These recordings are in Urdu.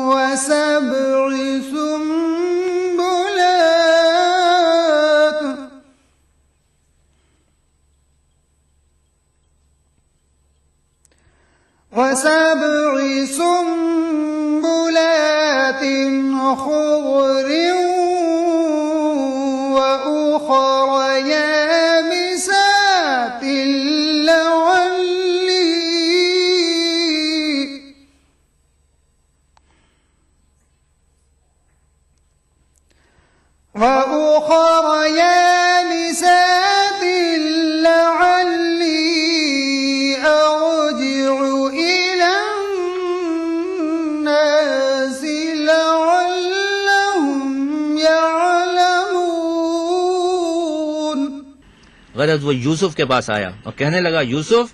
وسبع سنبلات خضر وأخر يابسات لعلي أرجع إلى الناس لعلهم يعلمون۔ غرض وہ یوسف کے پاس آیا اور کہنے لگا، یوسف،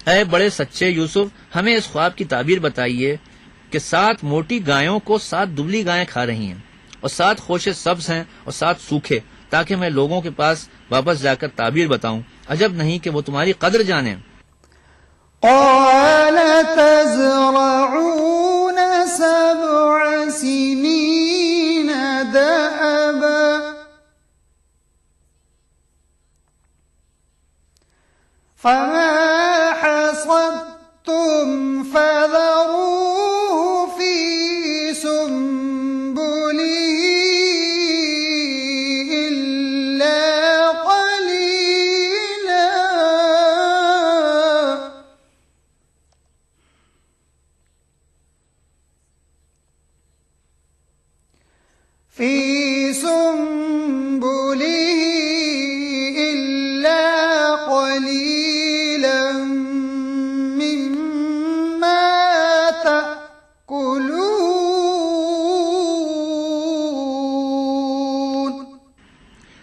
اے بڑے سچے یوسف، ہمیں اس خواب کی تعبیر بتائیے کہ 7 موٹی گایوں کو 7 دبلی گائیں کھا رہی ہیں، اور 7 خوشے سبز ہیں اور 7 سوکھے، تاکہ میں لوگوں کے پاس واپس جا کر تعبیر بتاؤں، عجب نہیں کہ وہ تمہاری قدر جانیں۔ قال تزرعون 7 سنين دأبا فما حصدتم فذروه في سنبله إلا قليلا في سنبله إلا قليلا مما تأكلون۔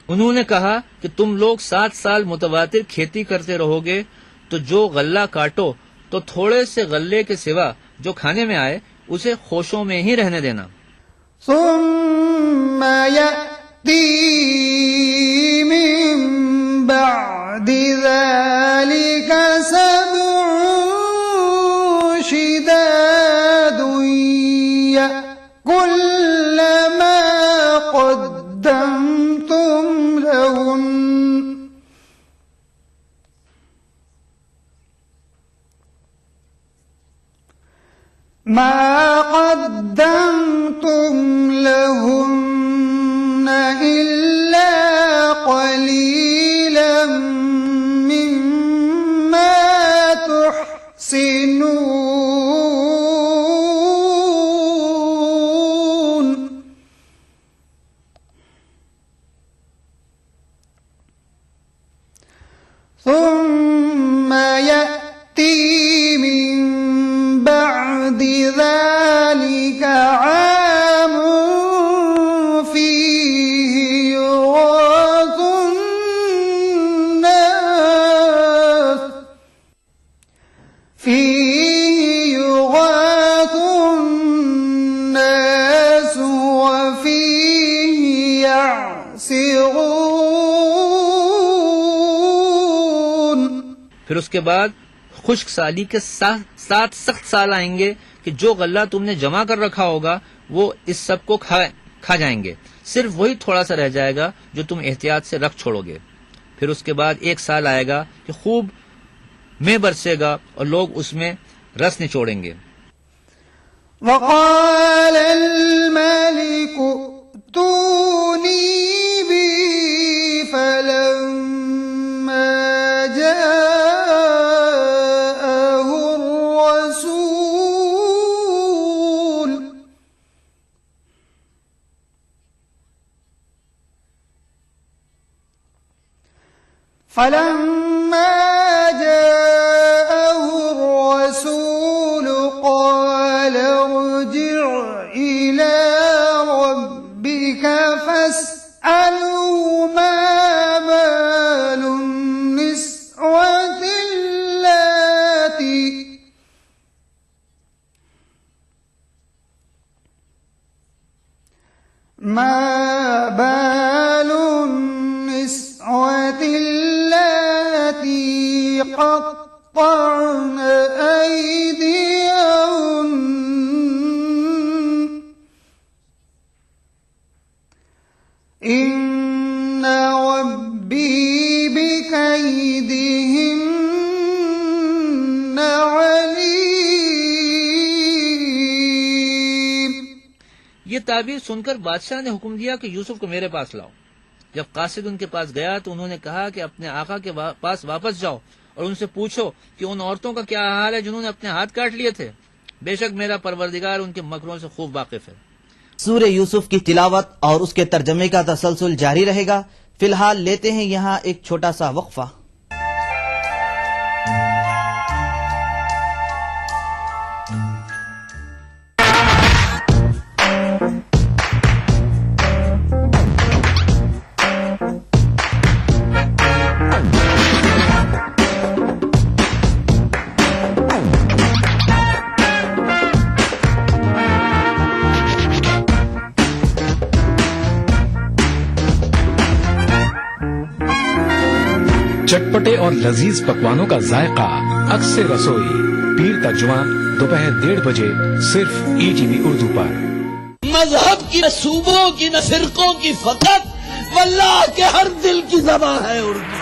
انہوں نے کہا کہ تم لوگ 7 سال متواتر کھیتی کرتے رہو گے، تو جو غلہ کاٹو تو تھوڑے سے غلے کے سوا جو کھانے میں آئے اسے خوشوں میں ہی رہنے دینا۔ ثم يأتي من بعد ذلك 7 شداد يأكلن ما قدمتم لهن إلا قليلا مما تحسنون۔ ثم يأتي من بعد ذلك عام فيه يغاث الناس وفيه يعصرون۔ پھر اس کے بعد خشک سالی کے 7 سخت سال آئیں گے کہ جو غلہ تم نے جمع کر رکھا ہوگا وہ اس سب کو کھا جائیں گے، صرف وہی تھوڑا سا رہ جائے گا جو تم احتیاط سے رکھ چھوڑو گے۔ پھر اس کے بعد 1 سال آئے گا کہ خوب میں برسے گا اور لوگ اس میں رس نچوڑیں گے۔ وقال الملك ائتوني به فلما جاءه الرسول قال ارجع إلى ربك فاسأله ما بال النسوة اللاتي قطعن أيديهن یہ تعبیر سن کر بادشاہ نے حکم دیا کہ یوسف کو میرے پاس لاؤ۔ جب قاصد ان کے پاس گیا تو انہوں نے کہا کہ اپنے آقا کے پاس واپس جاؤ اور ان سے پوچھو کہ ان عورتوں کا کیا حال ہے جنہوں نے اپنے ہاتھ کاٹ لیے تھے، بے شک میرا پروردگار ان کے مکروں سے خوب واقف ہے۔ سورہ یوسف کی تلاوت اور اس کے ترجمے کا تسلسل جاری رہے گا۔ فی الحال لیتے ہیں یہاں ایک چھوٹا سا وقفہ۔ چٹپٹے اور لذیذ پکوانوں کا ذائقہ اکثر رسوئی، پیر ترجمہ دوپہر 1:30 بجے صرف ETV اردو پر۔ مذہب کی نہ صوبوں کی نہ فرقوں کی فقط، واللہ کے ہر دل کی زبان ہے اردو۔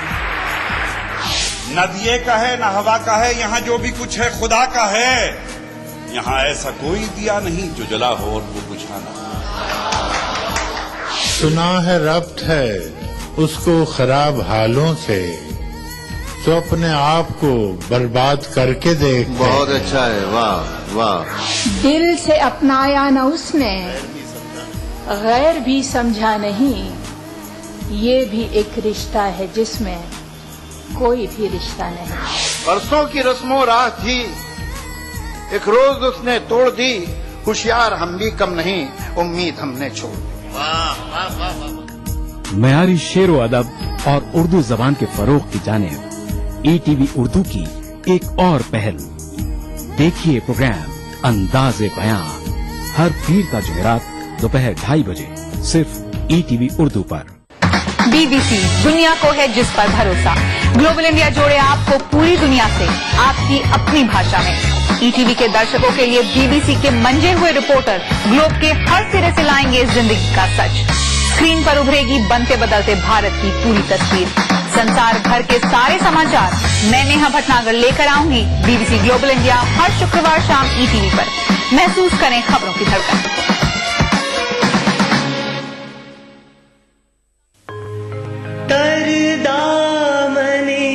نہ دیے کا ہے نہ ہوا کا ہے، یہاں جو بھی کچھ ہے خدا کا ہے۔ یہاں ایسا کوئی دیا نہیں جو جلا ہو اور وہ بجھانا۔ سنا ہے ربط ہے اس کو خراب حالوں سے، تو اپنے آپ کو برباد کر کے دیکھ۔ بہت اچھا ہے، واہ واہ۔ دل سے اپنایا نہ اس نے، غیر بھی سمجھا نہیں، یہ بھی ایک رشتہ ہے جس میں کوئی بھی رشتہ نہیں۔ برسوں کی رسم و راہ تھی، ایک روز اس نے توڑ دی، ہوشیار ہم بھی کم نہیں، امید ہم نے چھوڑ دی۔ معیاری شعر و ادب اور اردو زبان کے فروغ کی جانب ETV اردو کی ایک اور پہل، دیکھیے پروگرام انداز بیان ہر پیر کا جمعرات دوپہر 2:30 بجے صرف ETV اردو پر۔ BBC دنیا کو ہے جس پر بھروسہ۔ گلوبل انڈیا جوڑے آپ کو پوری دنیا سے آپ کی اپنی بھاشا میں۔ ETV کے درشکوں کے لیے BBC کے منجے ہوئے رپورٹر گلوب کے ہر سرے سے لائیں گے زندگی کا سچ۔ اسکرین پر ابھرے گی بنتے بدلتے بھارت کی پوری تصویر۔ سنسار بھر کے سارے سماچار میں نیہا بھٹناگر لے کر آؤں گی BBC گلوبل انڈیا ہر شکروار شام ETV پر۔ محسوس کریں خبروں کی دھڑکن۔ تردامنی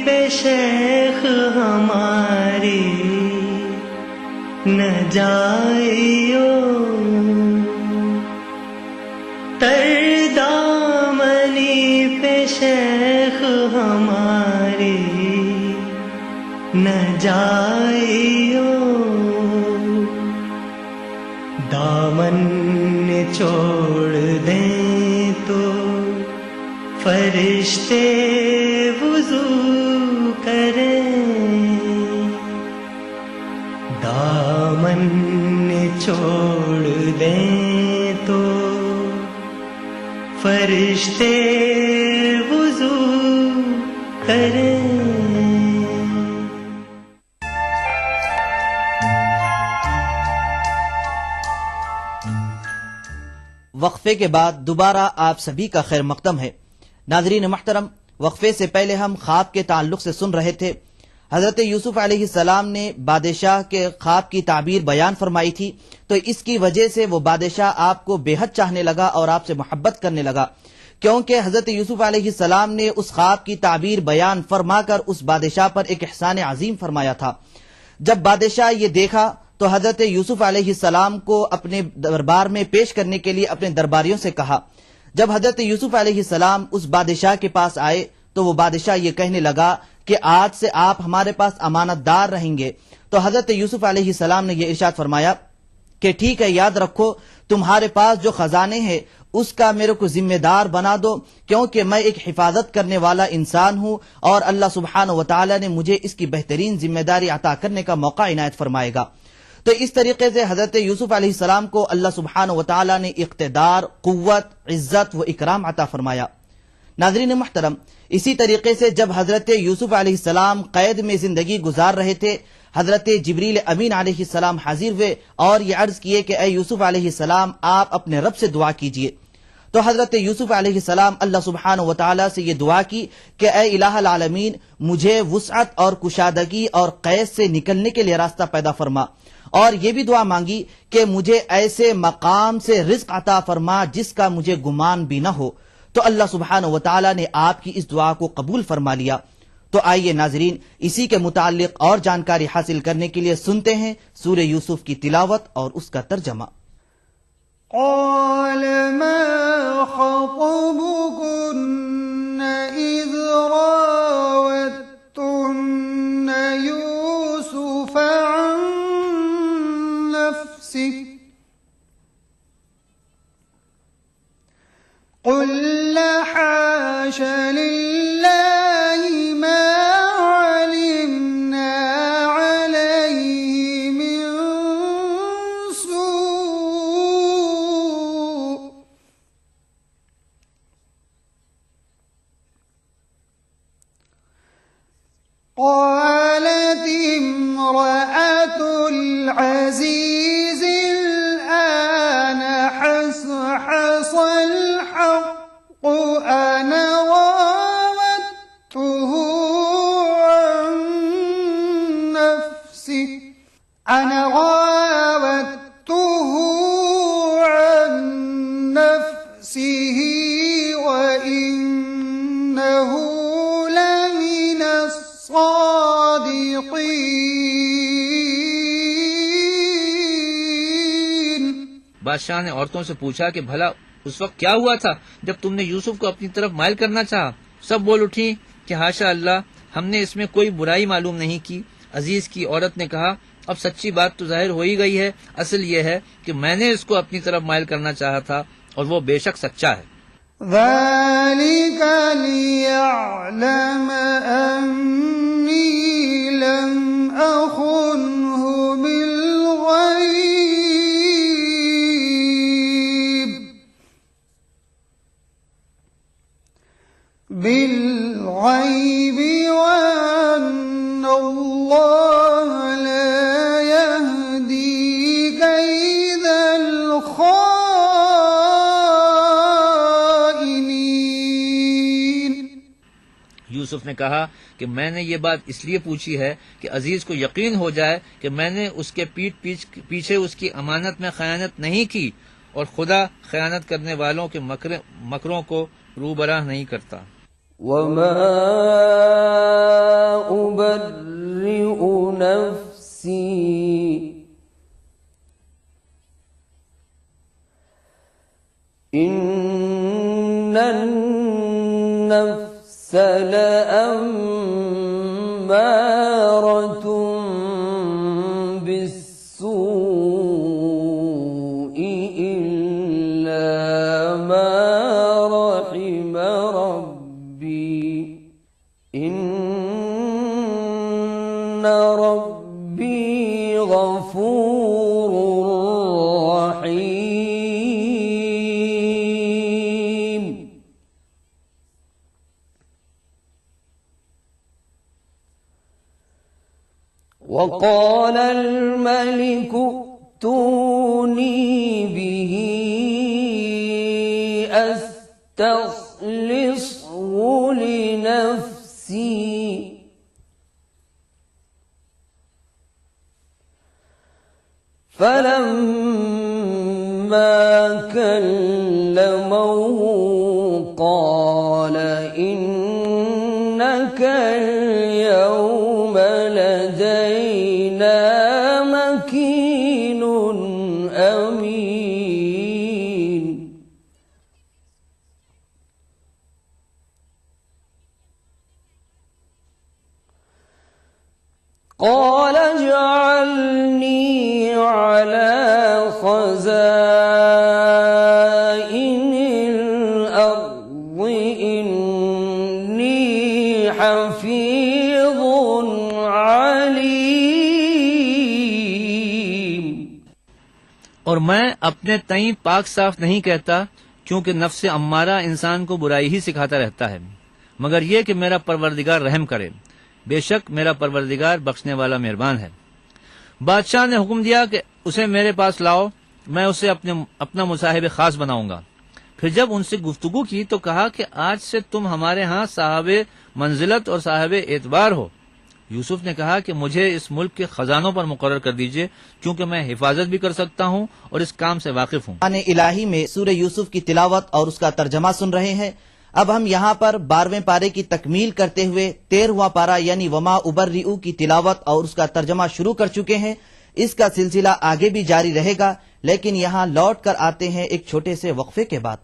پہ شیخ ہماری نہ جائیو، تردامنی پہ شیخ ہماری نہ جائیو، دامن چھوڑ دیں تو فرشتے وضو کریں، دامن چھوڑ دیں تو فرشتے وضو کریں۔ وقفے کے بعد دوبارہ آپ سبھی کا خیر مقدم ہے۔ ناظرین محترم، وقفے سے پہلے ہم خواب کے تعلق سے سن رہے تھے۔ حضرت یوسف علیہ السلام نے بادشاہ کے خواب کی تعبیر بیان فرمائی تھی، تو اس کی وجہ سے وہ بادشاہ آپ کو بے حد چاہنے لگا اور آپ سے محبت کرنے لگا، کیونکہ حضرت یوسف علیہ السلام نے اس خواب کی تعبیر بیان فرما کر اس بادشاہ پر ایک احسان عظیم فرمایا تھا۔ جب بادشاہ یہ دیکھا تو حضرت یوسف علیہ السلام کو اپنے دربار میں پیش کرنے کے لیے اپنے درباریوں سے کہا۔ جب حضرت یوسف علیہ السلام اس بادشاہ کے پاس آئے تو وہ بادشاہ یہ کہنے لگا کہ آج سے آپ ہمارے پاس امانت دار رہیں گے۔ تو حضرت یوسف علیہ السلام نے یہ ارشاد فرمایا کہ ٹھیک ہے، یاد رکھو تمہارے پاس جو خزانے ہیں اس کا میرے کو ذمہ دار بنا دو، کیونکہ میں ایک حفاظت کرنے والا انسان ہوں اور اللہ سبحانہ و تعالی نے مجھے اس کی بہترین ذمہ داری عطا کرنے کا موقع عنایت فرمائے گا۔ تو اس طریقے سے حضرت یوسف علیہ السلام کو اللہ سبحانہ و تعالی نے اقتدار، قوت، عزت و اکرام عطا فرمایا۔ ناظرین محترم، اسی طریقے سے جب حضرت یوسف علیہ السلام قید میں زندگی گزار رہے تھے، حضرت جبریل امین علیہ السلام حاضر ہوئے اور یہ عرض کیے کہ اے یوسف علیہ السلام، آپ اپنے رب سے دعا کیجئے۔ تو حضرت یوسف علیہ السلام اللہ سبحانہ و تعالیٰ سے یہ دعا کی کہ اے الہ العالمین، مجھے وسعت اور کشادگی اور قید سے نکلنے کے لیے راستہ پیدا فرما، اور یہ بھی دعا مانگی کہ مجھے ایسے مقام سے رزق عطا فرما جس کا مجھے گمان بھی نہ ہو۔ تو اللہ سبحانہ و تعالیٰ نے آپ کی اس دعا کو قبول فرما لیا۔ تو آئیے ناظرین، اسی کے متعلق اور جانکاری حاصل کرنے کے لیے سنتے ہیں سورہ یوسف کی تلاوت اور اس کا ترجمہ۔ قال ما خطبكن إذ راوتن يوسف عن نفسه قلنا حاش لله ما علمنا عليه من سوء قالت امرأة العزيز الآن حصحص الحق أنا راودته عن نفسه وإنه لمن الصادقين۔ بادشاہ نے عورتوں سے پوچھا کہ بھلا اس وقت کیا ہوا تھا جب تم نے یوسف کو اپنی طرف مائل کرنا چاہا؟ سب بول اٹھی کہ ہاشا اللہ، ہم نے اس میں کوئی برائی معلوم نہیں کی۔ عزیز کی عورت نے کہا اب سچی بات تو ظاہر ہو ہی گئی ہے، اصل یہ ہے کہ میں نے اس کو اپنی طرف مائل کرنا چاہا تھا اور وہ بے شک سچا ہے۔ ذلك ليعلم أني لم أخنه بالغيب وأن الله لا يهدي كيد الخائنين۔ یوسف نے کہا کہ میں نے یہ بات اس لیے پوچھی ہے کہ عزیز کو یقین ہو جائے کہ میں نے اس کے پیچھے اس کی امانت میں خیانت نہیں کی، اور خدا خیانت کرنے والوں کے مکروں کو روبراہ نہیں کرتا۔ وما أبرئ نفسي إن النفس لأمارة بالسوء إلا ما رحم ربي إن ربي غفور رحيم۔ وقال الملك ائتوني به أستخلصه لنفسي فلما كلمه قال إنك اليوم لدينا مكين أمين۔ قال اجعلني على خزائن الأرض إني حفيظ عليم۔ اور میں اپنے تئیں پاک صاف نہیں کہتا، کیونکہ نفس امارہ انسان کو برائی ہی سکھاتا رہتا ہے، مگر یہ کہ میرا پروردگار رحم کرے، بے شک میرا پروردگار بخشنے والا مہربان ہے۔ بادشاہ نے حکم دیا کہ اسے میرے پاس لاؤ، میں اسے اپنا مصاحب خاص بناؤں گا۔ پھر جب ان سے گفتگو کی تو کہا کہ آج سے تم ہمارے ہاں صاحب منزلت اور صاحب اعتبار ہو۔ یوسف نے کہا کہ مجھے اس ملک کے خزانوں پر مقرر کر دیجئے، کیونکہ میں حفاظت بھی کر سکتا ہوں اور اس کام سے واقف ہوں۔ قرآن الہی میں سورہ یوسف کی تلاوت اور اس کا ترجمہ سن رہے ہیں۔ اب ہم یہاں پر 12ویں پارے کی تکمیل کرتے ہوئے 13واں پارہ یعنی وما ابرئ کی تلاوت اور اس کا ترجمہ شروع کر چکے ہیں۔ اس کا سلسلہ آگے بھی جاری رہے گا، لیکن یہاں لوٹ کر آتے ہیں ایک چھوٹے سے وقفے کے بعد۔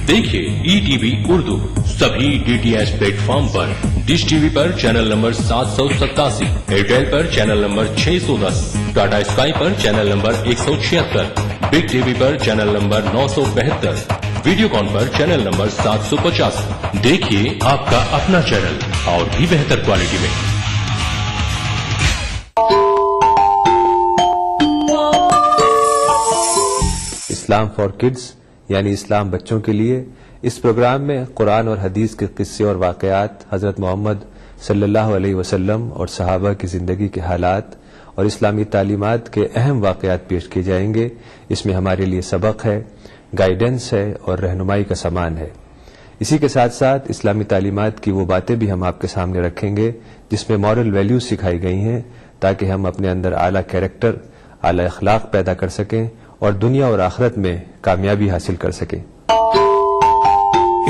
دیکھیے ای ٹی وی اردو سبھی ڈی ٹی ایچ پلیٹ فارم پر، ڈش ٹی وی پر چینل نمبر 787، ایئرٹیل پر چینل نمبر 610، ٹاٹا اسکائی پر channel number 176، big TV پر چینل نمبر 972، ویڈیو کان پر چینل نمبر 750۔ دیکھیے آپ کا اپنا چینل اور بھی بہتر کوالٹی میں۔ اسلام فار کڈز یعنی اسلام بچوں کے لیے، اس پروگرام میں قرآن اور حدیث کے قصے اور واقعات، حضرت محمد صلی اللہ علیہ وسلم اور صحابہ کی زندگی کے حالات اور اسلامی تعلیمات کے اہم واقعات پیش کیے جائیں گے۔ اس میں ہمارے لیے سبق ہے، گائیڈنس ہے اور رہنمائی کا سامان ہے۔ اسی کے ساتھ ساتھ اسلامی تعلیمات کی وہ باتیں بھی ہم آپ کے سامنے رکھیں گے جس میں مورل ویلیوز سکھائی گئی ہیں، تاکہ ہم اپنے اندر اعلیٰ کیریکٹر، اعلیٰ اخلاق پیدا کر سکیں اور دنیا اور آخرت میں کامیابی حاصل کر سکیں۔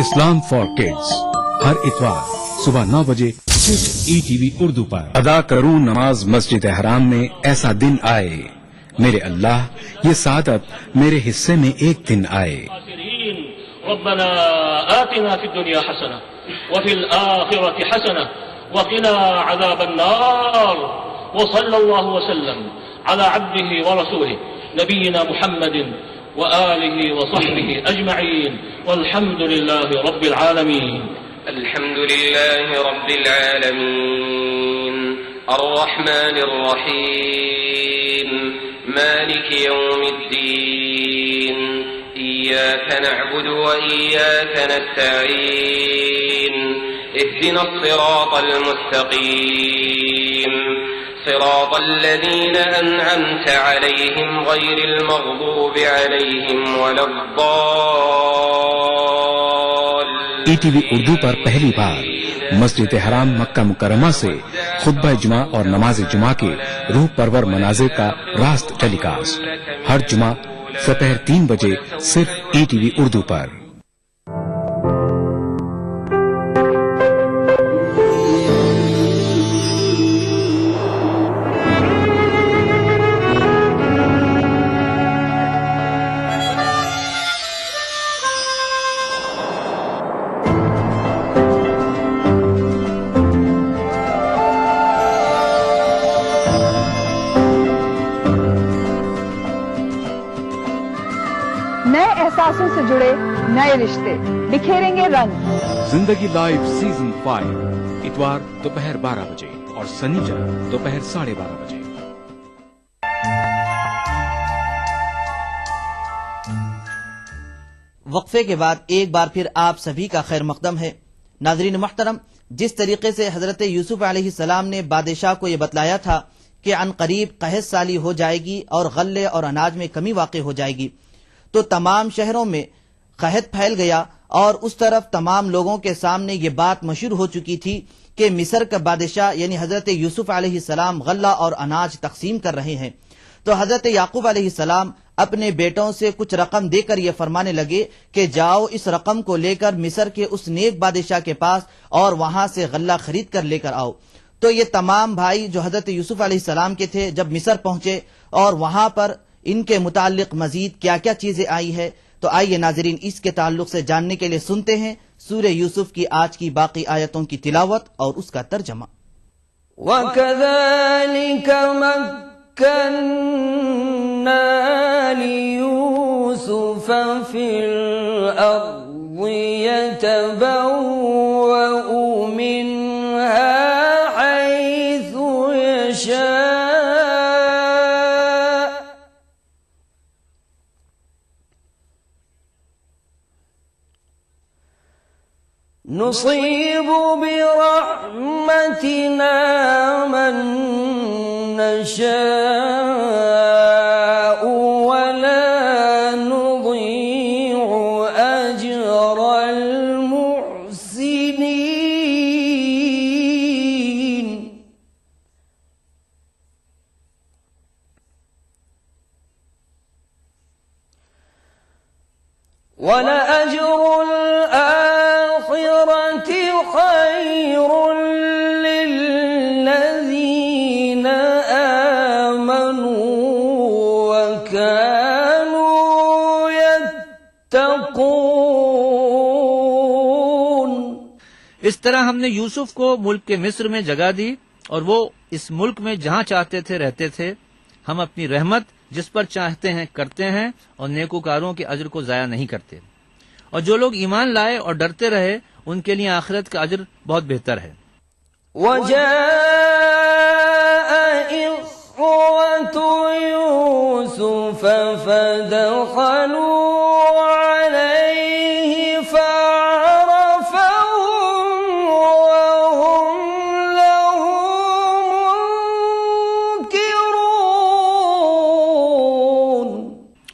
اسلام فار کڈز ہر اتوار صبح 9 بجے صرف ای ٹی وی اردو پر۔ ادا کروں نماز مسجد حرام میں، ایسا دن آئے میرے اللہ، یہ سعادت میرے حصے میں ایک دن آئے۔ ربنا آتنا في الدنيا حسنة وفي الآخرة حسنة وقنا عذاب النار، وصلى الله وسلم على عبده ورسوله نبينا محمد وآله وصحبه أجمعين، والحمد لله رب العالمين۔ الحمد لله رب العالمين الرحمن الرحيم مالك يوم الدين، إياك نعبد وإياك نستعين، اهدنا الصراط المستقيم صراط الذين أنعمت عليهم غير المغضوب عليهم ولا الضالين۔ ای ٹی وی اردو پر پہلی بار مسجد حرام مکہ مکرمہ سے خطبہ جمعہ اور نماز جمعہ کے روح پرور مناظر کا راست ٹیلی کاسٹ ہر جمعہ دوپہر 3 بجے صرف ای ٹی وی اردو پر۔ نئے احساسوں سے جڑے نئے رشتے بکھیریں گے رنگ۔ زندگی لائیو سیزن 5 اتوار دوپہر 12 بجے اور سنیچر دوپہر 12:30 بجے۔ وقفے کے بعد ایک بار پھر آپ سبھی کا خیر مقدم ہے۔ ناظرین محترم، جس طریقے سے حضرت یوسف علیہ السلام نے بادشاہ کو یہ بتلایا تھا کہ عن قریب قحط سالی ہو جائے گی اور غلے اور اناج میں کمی واقع ہو جائے گی، تو تمام شہروں میں قحط پھیل گیا، اور اس طرف تمام لوگوں کے سامنے یہ بات مشہور ہو چکی تھی کہ مصر کا بادشاہ یعنی حضرت یوسف علیہ السلام غلہ اور اناج تقسیم کر رہے ہیں۔ تو حضرت یعقوب علیہ السلام اپنے بیٹوں سے کچھ رقم دے کر یہ فرمانے لگے کہ جاؤ اس رقم کو لے کر مصر کے اس نیک بادشاہ کے پاس اور وہاں سے غلہ خرید کر لے کر آؤ۔ تو یہ تمام بھائی جو حضرت یوسف علیہ السلام کے تھے جب مصر پہنچے اور وہاں پر ان کے متعلق مزید کیا کیا چیزیں آئی ہے، تو آئیے ناظرین اس کے تعلق سے جاننے کے لیے سنتے ہیں سورہ یوسف کی آج کی باقی آیتوں کی تلاوت اور اس کا ترجمہ۔ وَكَذَلِكَ مَكَّنَّا لِيُوسُفَ فِي الْأَرْضِ يَتَبَوَّأُ مِنْهَا حَيْثُ يَشَاءُ نصيب برحمتنا من نشاء ولا نضيع أجر المحسنين. ولأجر الآخرة خير للذين آمنوا وكانوا يتقون. اس طرح ہم نے یوسف کو ملک کے مصر میں جگہ دی اور وہ اس ملک میں جہاں چاہتے تھے رہتے تھے. ہم اپنی رحمت جس پر چاہتے ہیں کرتے ہیں اور نیکوکاروں کے اجر کو ضائع نہیں کرتے. اور جو لوگ ایمان لائے اور ڈرتے رہے ان کے لیے آخرت کا اجر بہت بہتر ہے. وجاء إخوة يوسف فدخلوا عليه فعرفهم وهم له منكرون.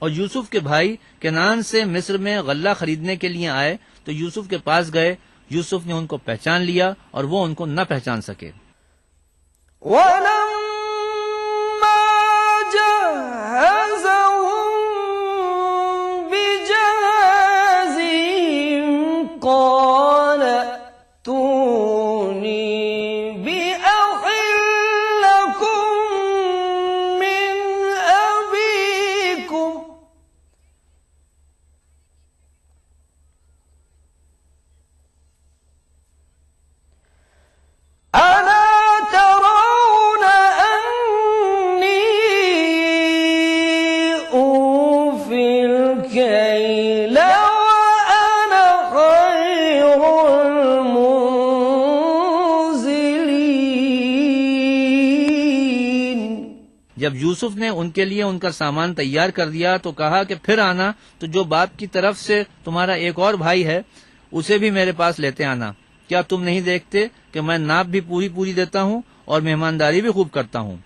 اور یوسف کے بھائی کنعان سے مصر میں غلہ خریدنے کے لیے آئے تو یوسف کے پاس گئے. یوسف نے ان کو پہچان لیا اور وہ ان کو نہ پہچان سکے. وَلَمَّا جَهَّزَهُم بِجَهَازِهِمْ قَالَ ائْتُونِي بِأَخٍ لَّكُم مِّنْ أَبِيكُمْ. أَلَا تَرَوْنَ أَنِّي أُوفِي الْكَيْلَ وَأَنَا خَيْرُ الْمُنزِلِينَ. جب یوسف نے ان کے لیے ان کا سامان تیار کر دیا تو کہا کہ پھر آنا تو جو باپ کی طرف سے تمہارا ایک اور بھائی ہے اسے بھی میرے پاس لیتے آنا. کیا تم نہیں دیکھتے کہ میں ناپ بھی پوری دیتا ہوں اور مہمانداری بھی خوب کرتا ہوں.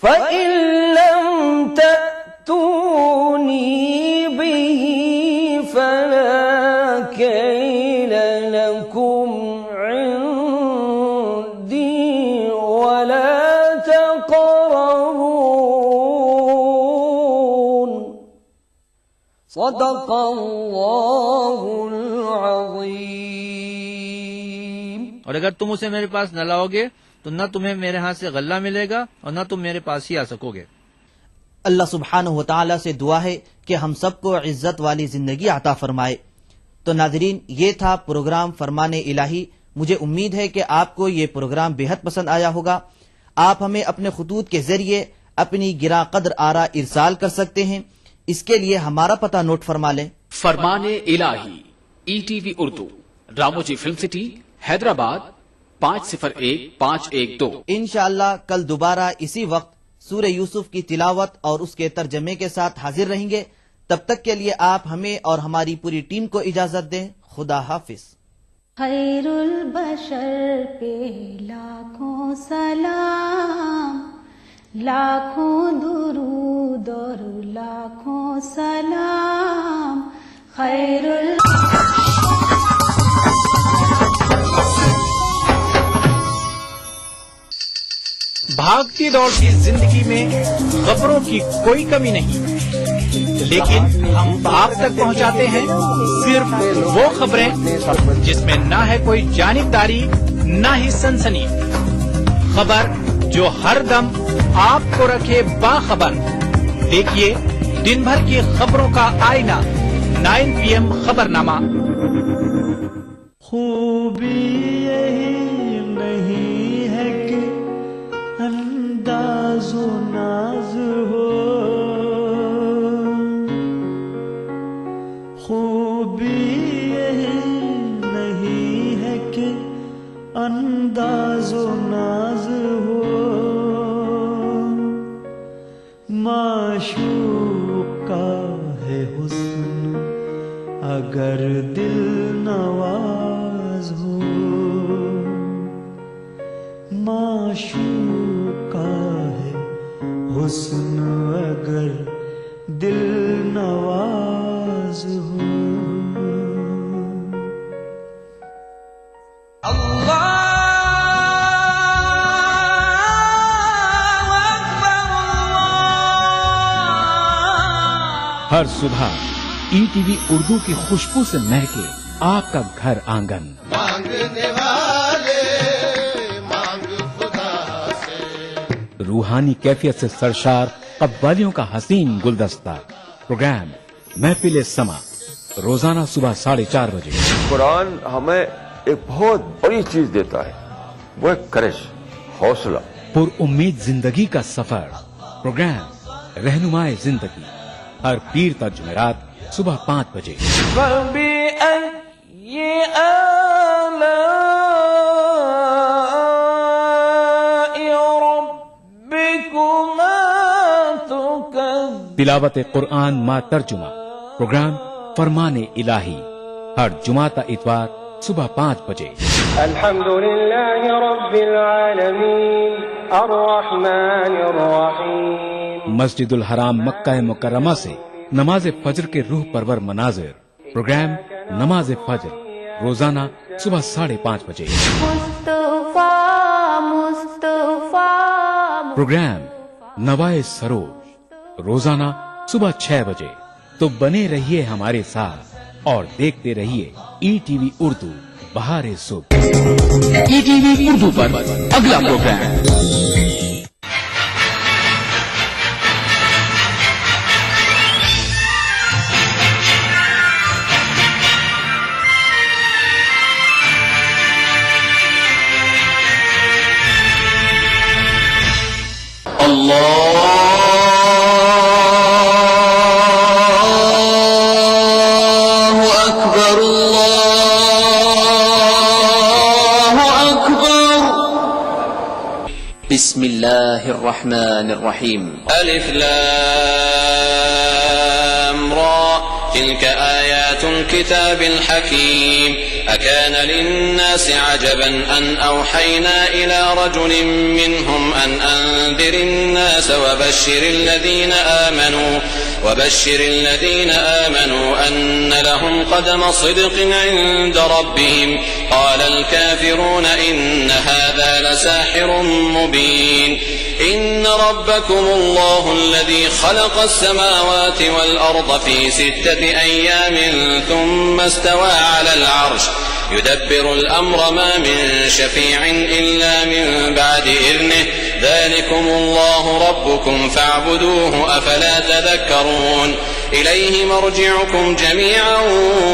فَإِن لَّمْ تَأْتُونِي بِهِ فَلَا كَيْلَ لَكُمْ عِندِي وَلَا تَقْرَبُونَ. صدق اللہ العظیم. اور اگر تم اسے میرے پاس نہ لاؤ گے تو نہ تمہیں میرے ہاتھ سے غلہ ملے گا اور نہ تم میرے پاس ہی آ سکو گے. اللہ سبحانہ و تعالی سے دعا ہے کہ ہم سب کو عزت والی زندگی عطا فرمائے. تو ناظرین، یہ تھا پروگرام فرمان الہی. مجھے امید ہے کہ آپ کو یہ پروگرام بے حد پسند آیا ہوگا. آپ ہمیں اپنے خطوط کے ذریعے اپنی گراں قدر آراء ارسال کر سکتے ہیں. اس کے لیے ہمارا پتہ نوٹ فرما لیں. فرمان الہی ETV Urdu, Ramoji film city, Hyderabad 501512. انشاءاللہ کل دوبارہ اسی وقت سورہ یوسف کی تلاوت اور اس کے ترجمے کے ساتھ حاضر رہیں گے. تب تک کے لیے آپ ہمیں اور ہماری پوری ٹیم کو اجازت دیں. خدا حافظ. خیر البشر پہ لاکھوں سلام، لاکھوں درود اور لاکھوں سلام. خیر بھاگتی دوڑتی زندگی میں خبروں کی کوئی کمی نہیں، لیکن ہم آپ تک پہنچاتے ہیں صرف وہ خبریں جس میں نہ ہے کوئی جانبداری نہ ہی سنسنی. خبر جو ہر دم آپ کو رکھے باخبر. دیکھیے دن بھر کی خبروں کا آئینہ 9 PM خبرنامہ. خوبی یہی نہیں ہے کہ انداز و ناز ہو، خوبی یہی نہیں ہے کہ انداز و ناز ہو، معشوق کا ہے حسن اگر دل نواز ہو، معشوق کا ہے حسن اگر دل نواز ہو. ہر صبح ای ٹی وی اردو کی خوشبو سے مہکے آپ کا گھر آنگن. مانگنے والے مانگ خدا سے. روحانی کیفیت سے سرشار قوالیوں کا حسین گلدستہ. پروگرام محفل سما روزانہ صبح 4:30 بجے. قرآن ہمیں ایک بہت بڑی چیز دیتا ہے، وہ ہے کرش، حوصلہ. پر امید زندگی کا سفر. پروگرام رہنمائے زندگی ہر پیر تا جمعرات صبح 5 بجے. فبأي آلاء ربكما تكذبان. تلاوت قرآن ما ترجمہ. پروگرام فرمان الہی ہر جمعہ تا اتوار صبح 5 بجے. الحمد لله رب العالمين الرحمن الرحيم. مسجد الحرام مکہ مکرمہ سے نماز فجر کے روح پرور مناظر. پروگرام نماز فجر روزانہ صبح 5:30 بجے. پروگرام نوائے سروج روزانہ صبح 6 بجے. تو بنے رہیے ہمارے ساتھ اور دیکھتے رہیے ای ٹی وی اردو بہار صبح. ای ٹی وی اردو پر اگلا پروگرام اللہ اکبر اللہ اکبر. بسم اللہ الرحمن الرحیم. ألف لام را تلك آيات الكتاب الحكيم. أكان للناس عجبا أن أوحينا إلى رجل منهم أن أنذر الناس وبشر الذين آمنوا أن لهم قدم صدق عند ربهم. قال الكافرون إن هذا لساحر مبين. إن ربكم الله الذي خلق السماوات والأرض في 6 أيام ثم استوى على العرش يدبر الأمر ما من شفيع إلا من بعد إذنه. ذلكم الله ربكم فاعبدوه أفلا تذكرون. إليه مرجعكم جميعا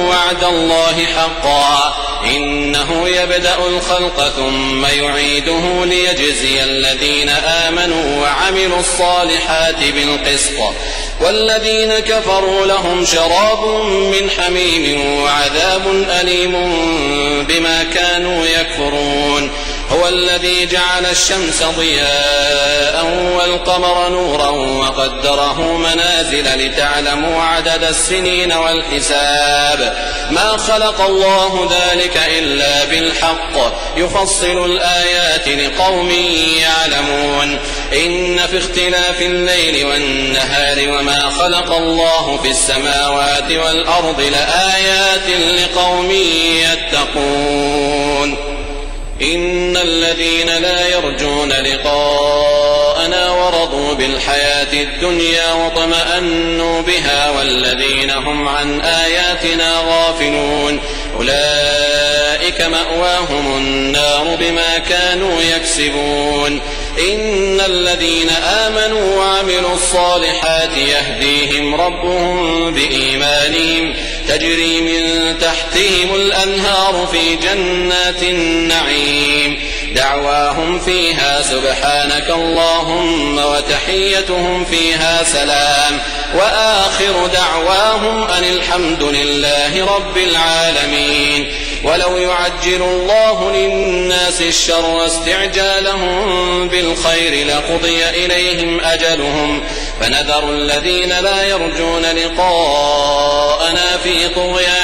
وعد الله حقا. إنه يبدأ الخلق ثم يعيده ليجزي الذين آمنوا وعملوا الصالحات بالقسط. والذين كفروا لهم شراب من حميم وعذاب أليم بما كانوا يكفرون. هو الذي جعل الشمس ضياء والقمر نورا وقدره منازل لتعلموا عدد السنين والحساب. ما خلق الله ذلك إلا بالحق يفصل الآيات لقوم يعلمون. إن في اختلاف الليل والنهار وما خلق الله في السماوات والأرض لآيات لقوم يتقون. إن الذين لا يرجون لقاءنا ورضوا بالحياة الدنيا وطمأنوا بها والذين هم عن آياتنا غافلون أولئك مأواهم النار بما كانوا يكسبون. إن الذين آمنوا وعملوا الصالحات يهديهم ربهم بإيمانهم تجري من تحتهم الأنهار في جنات النعيم. دعواهم فيها سبحانك اللهم وتحيتهم فيها سلام وآخر دعواهم أن الحمد لله رب العالمين. ولو يعجل الله للناس الشر استعجالهم بالخير لقضي إليهم أجلهم فنذر الذين لا يرجون لقاءنا في طغيان